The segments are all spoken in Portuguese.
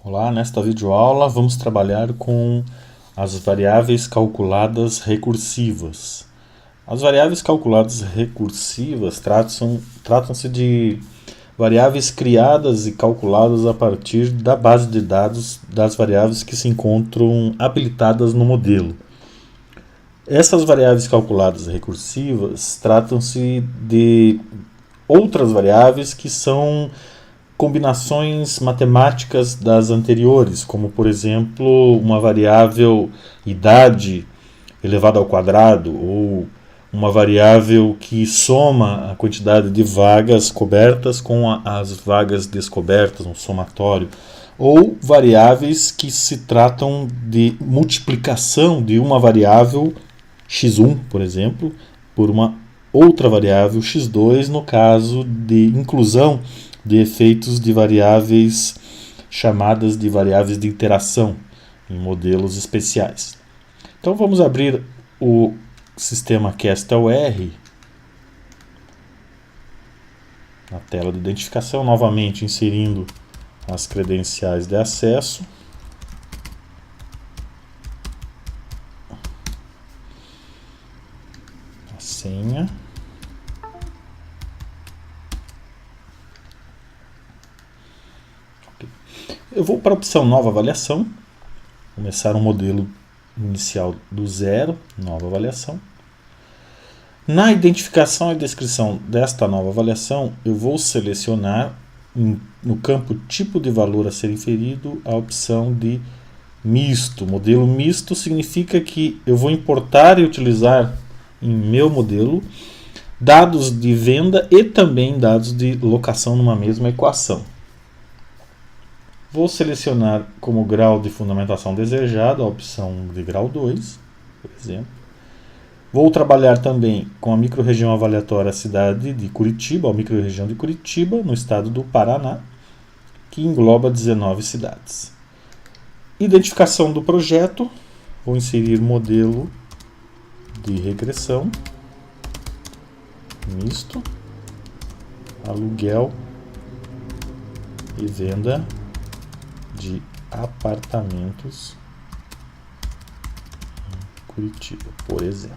Olá, nesta videoaula vamos trabalhar com as variáveis calculadas recursivas. As variáveis calculadas recursivas tratam-se de variáveis criadas e calculadas a partir da base de dados das variáveis que se encontram habilitadas no modelo. Essas variáveis calculadas recursivas tratam-se de outras variáveis que são combinações matemáticas das anteriores, como por exemplo uma variável idade elevada ao quadrado ou uma variável que soma a quantidade de vagas cobertas com as vagas descobertas, um somatório, ou variáveis que se tratam de multiplicação de uma variável x1, por exemplo, por uma outra variável x2, no caso de inclusão de efeitos de variáveis chamadas de variáveis de interação em modelos especiais. Então vamos abrir o sistema CastelR na tela de identificação, novamente inserindo as credenciais de acesso. A senha. Eu vou para a opção Nova Avaliação, começar um modelo inicial do zero, nova avaliação. Na identificação e descrição desta nova avaliação, eu vou selecionar no campo tipo de valor a ser inferido a opção de misto. Modelo misto significa que eu vou importar e utilizar em meu modelo dados de venda e também dados de locação numa mesma equação. Vou selecionar como grau de fundamentação desejado a opção de grau 2, por exemplo. Vou trabalhar também com a microrregião avaliatória cidade de Curitiba, a microrregião de Curitiba, no estado do Paraná, que engloba 19 cidades. Identificação do projeto, vou inserir modelo de regressão, misto, aluguel e venda de apartamentos em Curitiba, por exemplo.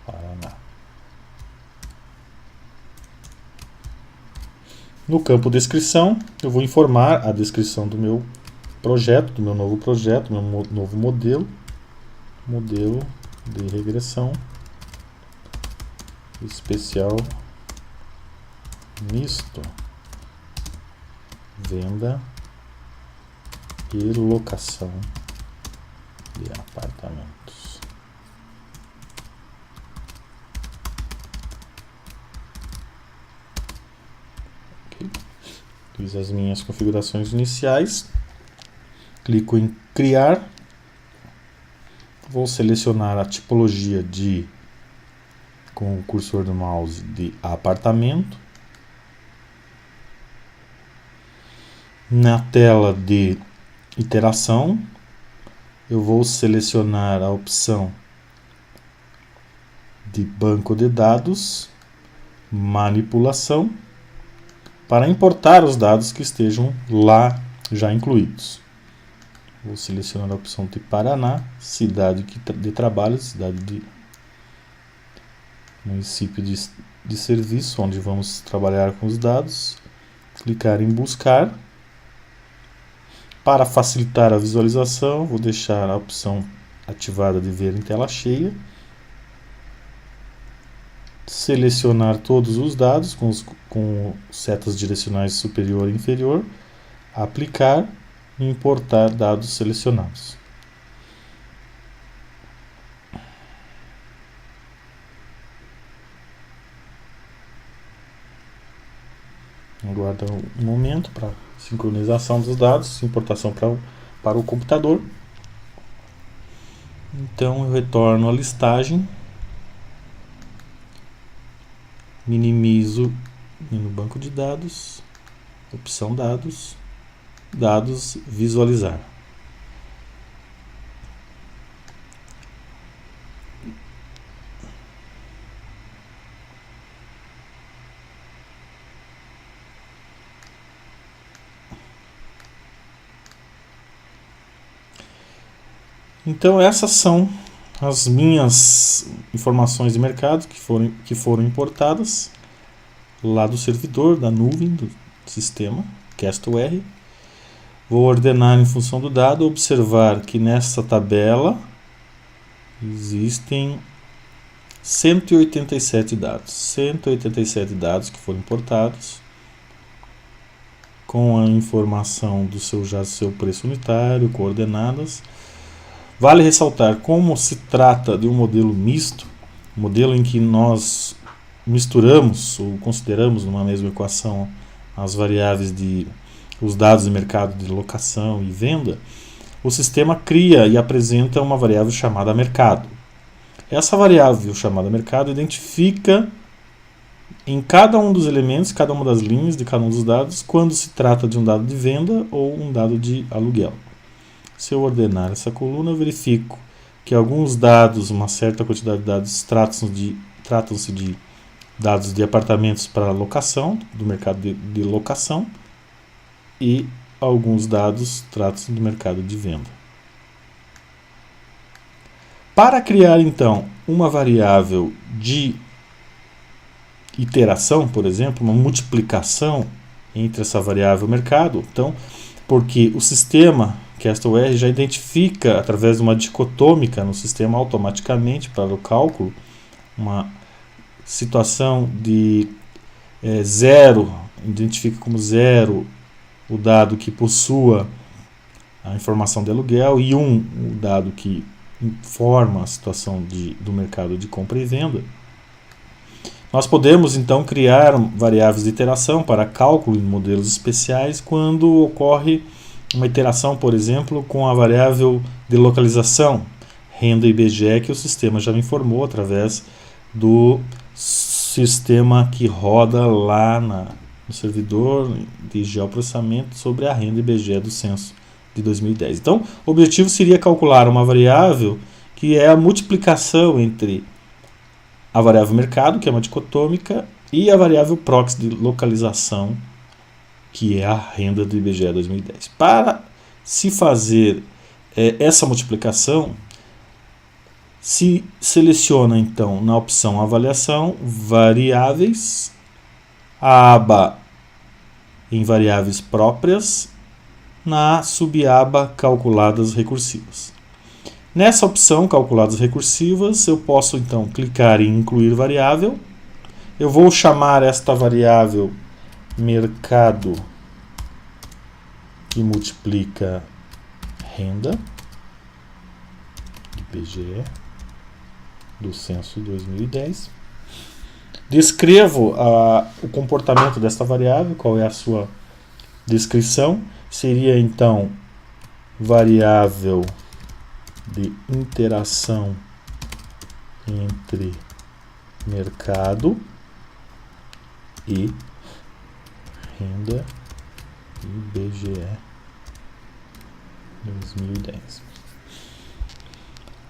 Paraná. No campo descrição, eu vou informar a descrição do meu projeto, do meu novo projeto, do meu novo modelo de regressão especial misto, venda e locação de apartamentos. Okay. Fiz as minhas configurações iniciais, clico em criar, vou selecionar a tipologia com o cursor do mouse de apartamento. Na tela de iteração, eu vou selecionar a opção de banco de dados, manipulação, para importar os dados que estejam lá já incluídos. Vou selecionar a opção de Paraná, cidade de trabalho, cidade de município de serviço, onde vamos trabalhar com os dados. Clicar em buscar. Para facilitar a visualização, vou deixar a opção ativada de ver em tela cheia. Selecionar todos os dados com setas direcionais superior e inferior. Aplicar e importar dados selecionados. Aguarda um momento para sincronização dos dados, importação para o computador. Então eu retorno à listagem, minimizo no banco de dados, opção dados, dados visualizar. Então essas são as minhas informações de mercado que foram importadas lá do servidor, da nuvem, do sistema CastleR. Vou ordenar em função do dado, observar que nessa tabela existem 187 dados. 187 dados que foram importados com a informação do seu preço unitário, coordenadas. Vale ressaltar, como se trata de um modelo misto, um modelo em que nós misturamos ou consideramos numa mesma equação as variáveis os dados de mercado de locação e venda, o sistema cria e apresenta uma variável chamada mercado. Essa variável chamada mercado identifica em cada um dos elementos, cada uma das linhas de cada um dos dados, quando se trata de um dado de venda ou um dado de aluguel. Se eu ordenar essa coluna, eu verifico que alguns dados, uma certa quantidade de dados, tratam-se de dados de apartamentos para locação, do mercado de locação, e alguns dados tratam-se do mercado de venda. Para criar, então, uma variável de iteração, por exemplo, uma multiplicação entre essa variável mercado, então, porque o sistema CastleR já identifica, através de uma dicotômica no sistema automaticamente para o cálculo, uma situação de zero, identifica como zero o dado que possua a informação de aluguel e o dado que informa a situação do mercado de compra e venda. Nós podemos então criar variáveis de iteração para cálculo em modelos especiais quando ocorre uma iteração, por exemplo, com a variável de localização, renda IBGE, que o sistema já me informou através do sistema que roda lá no servidor de geoprocessamento sobre a renda IBGE do censo de 2010. Então, o objetivo seria calcular uma variável que é a multiplicação entre a variável mercado, que é uma dicotômica, e a variável proxy de localização, que é a renda do IBGE 2010. Para se fazer essa multiplicação, se seleciona então na opção avaliação, variáveis, a aba em variáveis próprias, na subaba calculadas recursivas. Nessa opção calculadas recursivas, eu posso então clicar em incluir variável. Eu vou chamar esta variável mercado, que multiplica renda IBGE do censo 2010. Descrevo o comportamento desta variável, qual é a sua descrição. Seria então variável de interação entre mercado e renda IBGE 2010.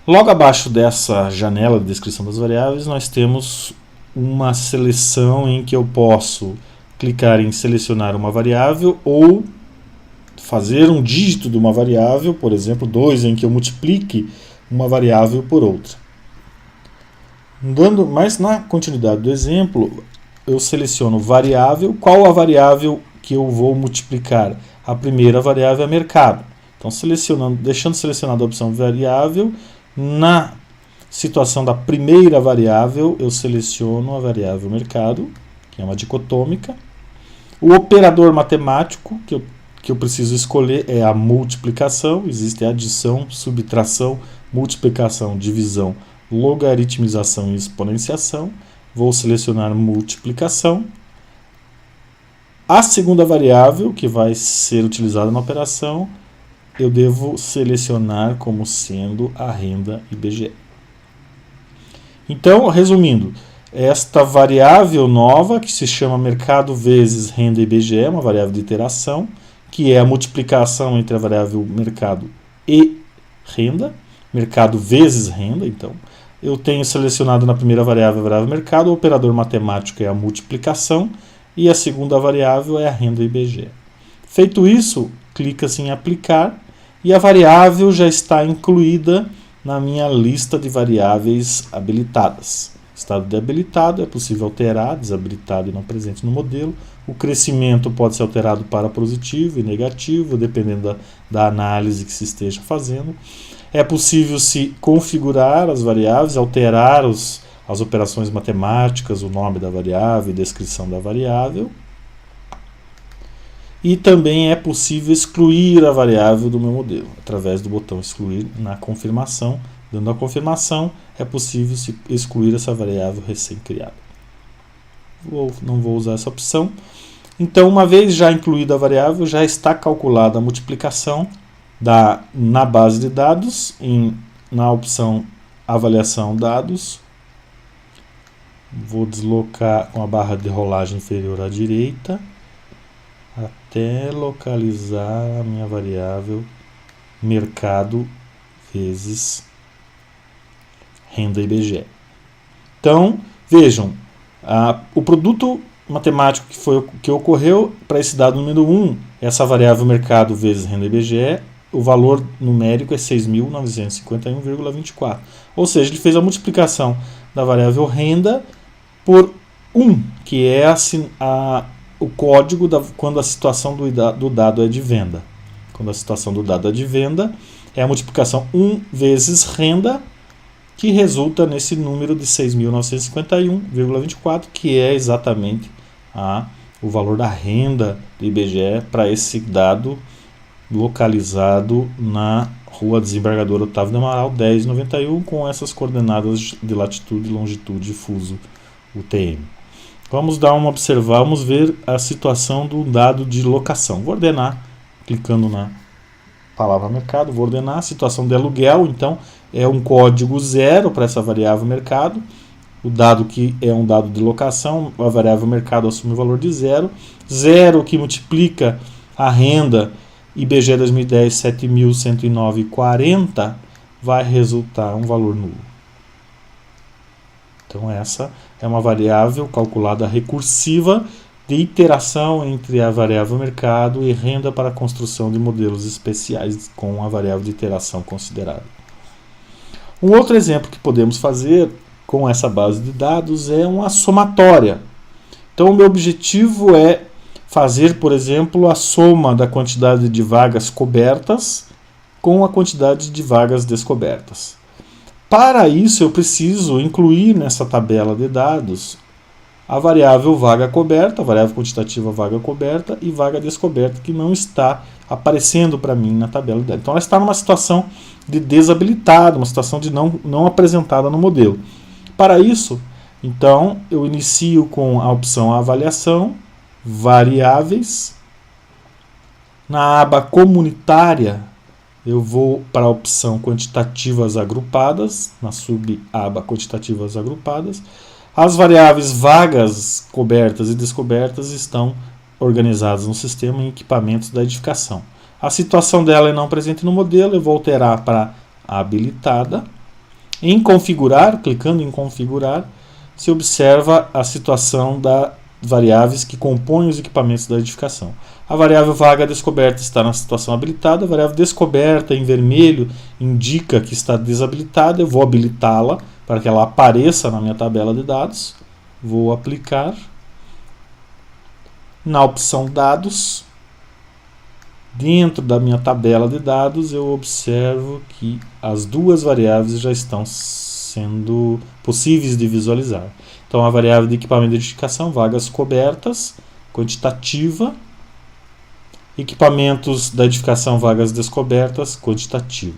Logo abaixo dessa janela de descrição das variáveis, nós temos uma seleção em que eu posso clicar em selecionar uma variável ou fazer um dígito de uma variável, por exemplo, 2, em que eu multiplique uma variável por outra. Mas na continuidade do exemplo, eu seleciono variável. Qual a variável que eu vou multiplicar? A primeira variável é mercado. Então, deixando selecionada a opção variável, na situação da primeira variável, eu seleciono a variável mercado, que é uma dicotômica. O operador matemático que eu preciso escolher é a multiplicação. Existe adição, subtração, multiplicação, divisão, logaritmização e exponenciação. Vou selecionar multiplicação. A segunda variável que vai ser utilizada na operação, eu devo selecionar como sendo a renda IBGE. Então, resumindo, esta variável nova, que se chama mercado vezes renda IBGE, é uma variável de iteração, que é a multiplicação entre a variável mercado e renda, mercado vezes renda. Então, eu tenho selecionado na primeira variável a variável mercado, o operador matemático é a multiplicação e a segunda variável é a renda IBGE. Feito isso, clica-se em aplicar e a variável já está incluída na minha lista de variáveis habilitadas. Estado de habilitado é possível alterar, desabilitado e não presente no modelo. O crescimento pode ser alterado para positivo e negativo, dependendo da análise que se esteja fazendo. É possível se configurar as variáveis, alterar as operações matemáticas, o nome da variável e descrição da variável. E também é possível excluir a variável do meu modelo, através do botão excluir na confirmação. Dando a confirmação, é possível se excluir essa variável recém-criada. Não vou usar essa opção. Então, uma vez já incluída a variável, já está calculada a multiplicação na base de dados, na opção avaliação dados. Vou deslocar com a barra de rolagem inferior à direita, até localizar a minha variável mercado vezes renda IBGE. Então, vejam, o produto matemático que ocorreu para esse dado número 1, essa variável mercado vezes renda IBGE, o valor numérico é 6.951,24. Ou seja, ele fez a multiplicação da variável renda por 1, que é o código quando a situação do dado é de venda. Quando a situação do dado é de venda, é a multiplicação 1 vezes renda, que resulta nesse número de 6.951,24, que é exatamente o valor da renda do IBGE para esse dado localizado na Rua Desembargador Otávio de Amaral, 1091, com essas coordenadas de latitude, longitude e fuso UTM. Vamos ver a situação do dado de locação. Vou ordenar, clicando na palavra mercado, vou ordenar a situação de aluguel. Então, é um código 0 para essa variável mercado. O dado que é um dado de locação, a variável mercado assume o valor de 0. 0 que multiplica a renda IBGE 2010 7.109,40 vai resultar um valor nulo. Então essa é uma variável calculada recursiva de iteração entre a variável mercado e renda para a construção de modelos especiais com a variável de iteração considerada. Um outro exemplo que podemos fazer com essa base de dados é uma somatória. Então o meu objetivo é fazer, por exemplo, a soma da quantidade de vagas cobertas com a quantidade de vagas descobertas. Para isso, eu preciso incluir nessa tabela de dados a variável vaga coberta, a variável quantitativa vaga coberta e vaga descoberta, que não está aparecendo para mim na tabela de dados. Então, ela está numa situação de desabilitada, uma situação de não apresentada no modelo. Para isso, então, eu inicio com a opção avaliação, variáveis. Na aba comunitária, eu vou para a opção quantitativas agrupadas, na sub-aba quantitativas agrupadas. As variáveis vagas, cobertas e descobertas estão organizadas no sistema em equipamentos da edificação. A situação dela é não presente no modelo, eu vou alterar para habilitada. Em configurar, clicando em configurar, se observa a situação das variáveis que compõem os equipamentos da edificação. A variável vaga descoberta está na situação habilitada, a variável descoberta em vermelho indica que está desabilitada, eu vou habilitá-la para que ela apareça na minha tabela de dados. Vou aplicar. Na opção dados, dentro da minha tabela de dados, eu observo que as duas variáveis já estão sendo possíveis de visualizar. Então, a variável de equipamento de edificação, vagas cobertas, quantitativa. Equipamentos da edificação, vagas descobertas, quantitativa.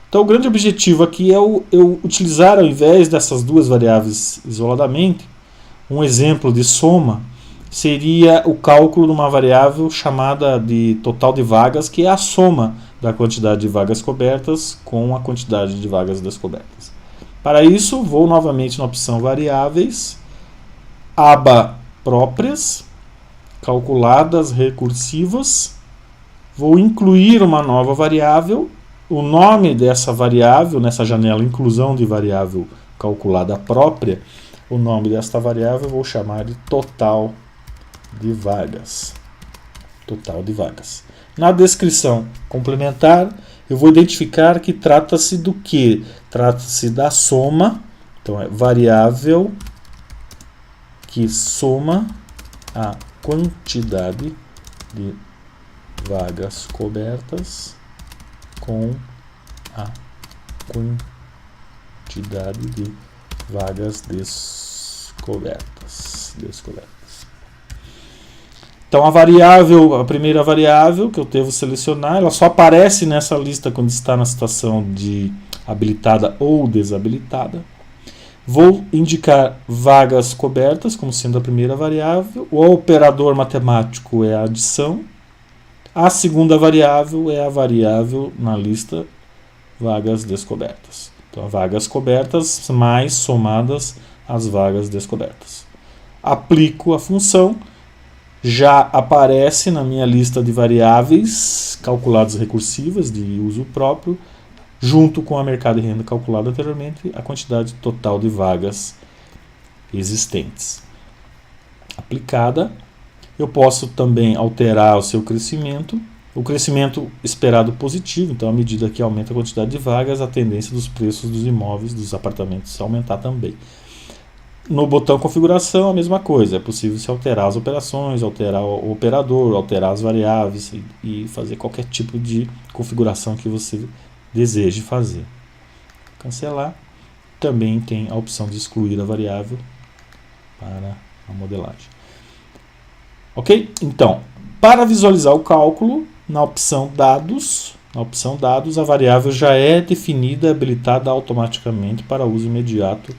Então, o grande objetivo aqui é eu utilizar, ao invés dessas duas variáveis isoladamente, um exemplo de soma seria o cálculo de uma variável chamada de total de vagas, que é a soma da quantidade de vagas cobertas com a quantidade de vagas descobertas. Para isso, vou novamente na opção variáveis, aba próprias, calculadas recursivas, vou incluir uma nova variável. O nome dessa variável, nessa janela inclusão de variável calculada própria, o nome desta variável eu vou chamar de total de vagas. total de vagas. Na descrição complementar, eu vou identificar que trata-se do que? Trata-se da soma, então é variável que soma a quantidade de vagas cobertas com a quantidade de vagas descobertas. Então a primeira variável que eu devo selecionar, ela só aparece nessa lista quando está na situação de habilitada ou desabilitada. Vou indicar vagas cobertas como sendo a primeira variável. O operador matemático é a adição. A segunda variável é a variável na lista vagas descobertas. Então, vagas cobertas mais somadas às vagas descobertas. Aplico a função. Já aparece na minha lista de variáveis calculadas recursivas de uso próprio, junto com a mercado e renda calculada anteriormente, a quantidade total de vagas existentes. Aplicada, eu posso também alterar o seu crescimento. O crescimento esperado positivo, então à medida que aumenta a quantidade de vagas, a tendência dos preços dos imóveis, dos apartamentos, aumentar também. No botão configuração, a mesma coisa. É possível se alterar as operações, alterar o operador, alterar as variáveis e fazer qualquer tipo de configuração que você deseje fazer. Cancelar. Também tem a opção de excluir a variável para a modelagem. Ok? Então, para visualizar o cálculo, na opção dados, a variável já é definida e habilitada automaticamente para uso imediato,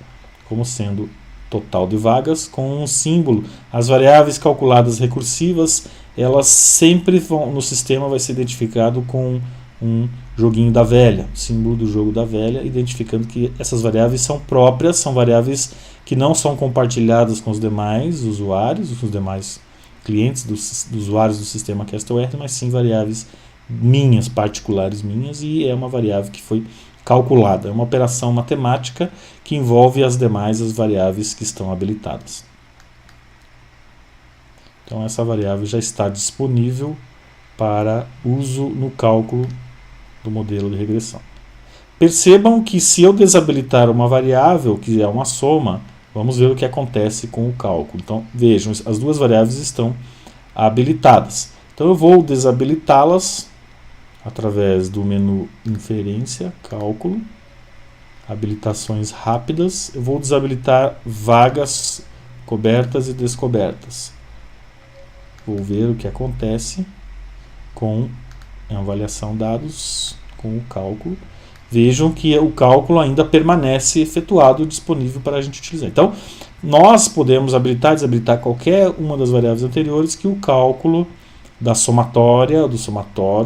como sendo total de vagas, com um símbolo. As variáveis calculadas recursivas, elas sempre vão, no sistema vai ser identificado com um joguinho da velha, símbolo do jogo da velha, identificando que essas variáveis são próprias, são variáveis que não são compartilhadas com os demais usuários, com os demais clientes dos usuários do sistema CastlWare, mas sim variáveis minhas, particulares minhas, e é uma variável que foi calculada. É uma operação matemática que envolve as variáveis que estão habilitadas. Então essa variável já está disponível para uso no cálculo do modelo de regressão. Percebam que se eu desabilitar uma variável, que é uma soma, vamos ver o que acontece com o cálculo. Então vejam, as duas variáveis estão habilitadas. Então eu vou desabilitá-las através do menu Inferência, Cálculo, Habilitações Rápidas. Eu vou desabilitar vagas cobertas e descobertas. Vou ver o que acontece com a avaliação dados, com o cálculo. Vejam que o cálculo ainda permanece efetuado, disponível para a gente utilizar. Então, nós podemos habilitar e desabilitar qualquer uma das variáveis anteriores, que o cálculo do somatório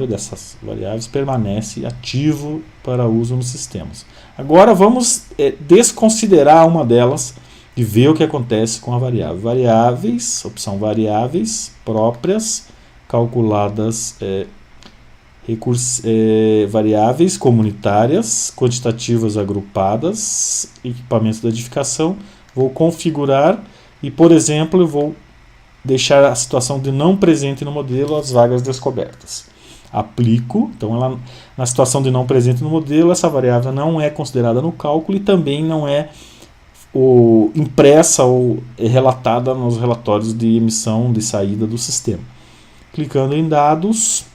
dessas variáveis permanece ativo para uso nos sistemas. Agora vamos desconsiderar uma delas e ver o que acontece com a variável. Variáveis, opção variáveis próprias, calculadas, variáveis comunitárias, quantitativas agrupadas, equipamentos de edificação. Vou configurar e, por exemplo, eu vou deixar a situação de não presente no modelo as vagas descobertas. Aplico, então ela, na situação de não presente no modelo, essa variável não é considerada no cálculo e também não é impressa ou relatada nos relatórios de emissão de saída do sistema. Clicando em dados,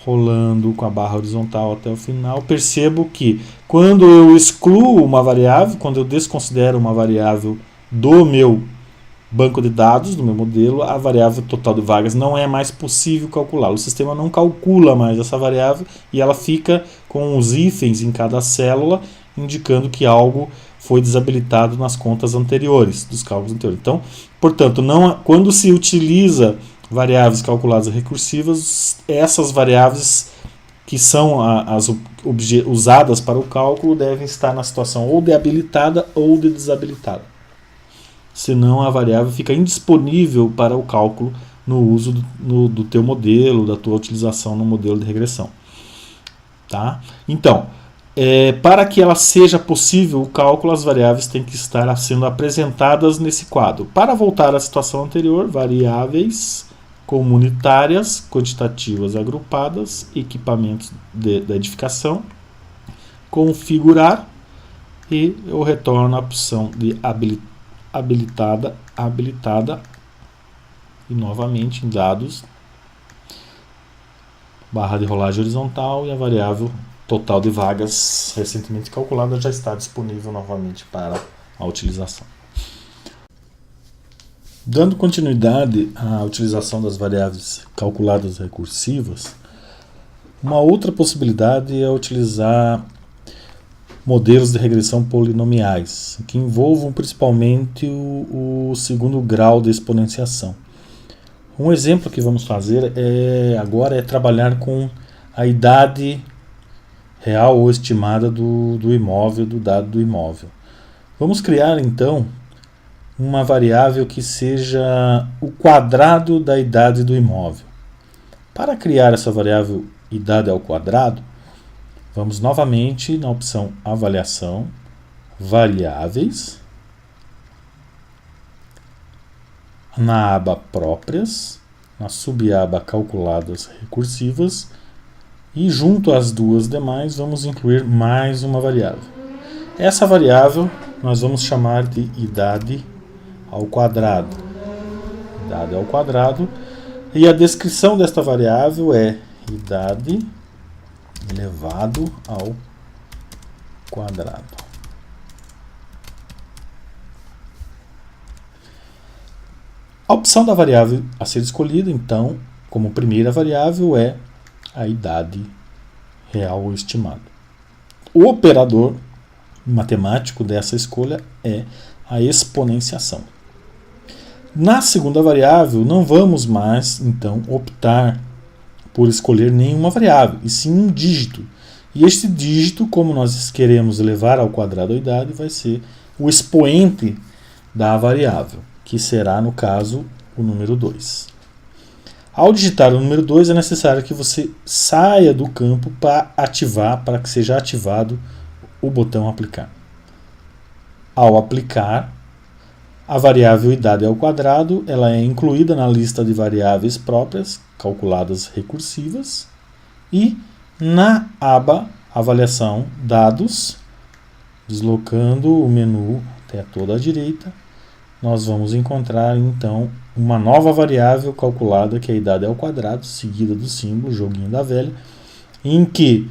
rolando com a barra horizontal até o final, percebo que quando eu excluo uma variável, quando eu desconsidero uma variável do meu banco de dados, do meu modelo, a variável total de vagas não é mais possível calcular. O sistema não calcula mais essa variável e ela fica com os hífens em cada célula, indicando que algo foi desabilitado nas contas anteriores, dos cálculos anteriores. Então, portanto, quando se utiliza variáveis calculadas recursivas, essas variáveis que são as usadas para o cálculo devem estar na situação ou de habilitada ou de desabilitada. Senão a variável fica indisponível para o cálculo no uso do teu modelo, da tua utilização no modelo de regressão. Tá? Então, para que ela seja possível o cálculo, as variáveis têm que estar sendo apresentadas nesse quadro. Para voltar à situação anterior, variáveis, comunitárias, quantitativas agrupadas, equipamentos da edificação, configurar, e eu retorno a opção de habilitada, e novamente em dados, barra de rolagem horizontal, e a variável total de vagas recentemente calculada já está disponível novamente para a utilização. Dando continuidade à utilização das variáveis calculadas recursivas, uma outra possibilidade é utilizar modelos de regressão polinomiais, que envolvam principalmente o segundo grau de exponenciação. Um exemplo que vamos fazer agora é trabalhar com a idade real ou estimada do imóvel, do dado do imóvel. Vamos criar então uma variável que seja o quadrado da idade do imóvel. Para criar essa variável idade ao quadrado, vamos novamente na opção avaliação, variáveis, na aba próprias, na subaba calculadas recursivas, e junto às duas demais vamos incluir mais uma variável. Essa variável nós vamos chamar de idade ao quadrado. Idade ao quadrado. E a descrição desta variável é idade elevado ao quadrado. A opção da variável a ser escolhida, então, como primeira variável é a idade real ou estimada. O operador matemático dessa escolha é a exponenciação. Na segunda variável, não vamos mais, então, optar por escolher nenhuma variável, e sim um dígito. E este dígito, como nós queremos elevar ao quadrado a idade, vai ser o expoente da variável, que será, no caso, o número 2. Ao digitar o número 2, é necessário que você saia do campo para que seja ativado o botão aplicar. Ao aplicar, a variável idade ao quadrado ela é incluída na lista de variáveis próprias, calculadas recursivas, e na aba avaliação dados, deslocando o menu até toda a direita, nós vamos encontrar então uma nova variável calculada, que é a idade ao quadrado, seguida do símbolo, joguinho da velha, em que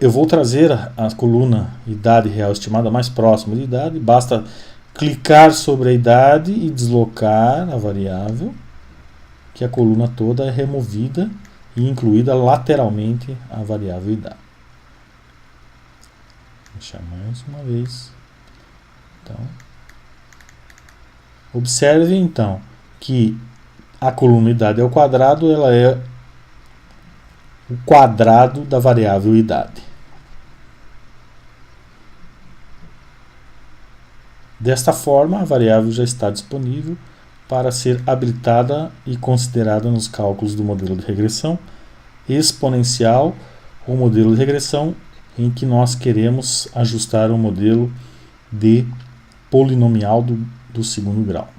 eu vou trazer a coluna idade real estimada mais próxima de idade. Basta clicar sobre a idade e deslocar a variável, que a coluna toda é removida e incluída lateralmente a variável idade. Vou deixar mais uma vez. Então, observe então que a coluna idade ao quadrado ela é o quadrado da variável idade. Desta forma, a variável já está disponível para ser habilitada e considerada nos cálculos do modelo de regressão exponencial ou modelo de regressão em que nós queremos ajustar o modelo de polinomial do segundo grau.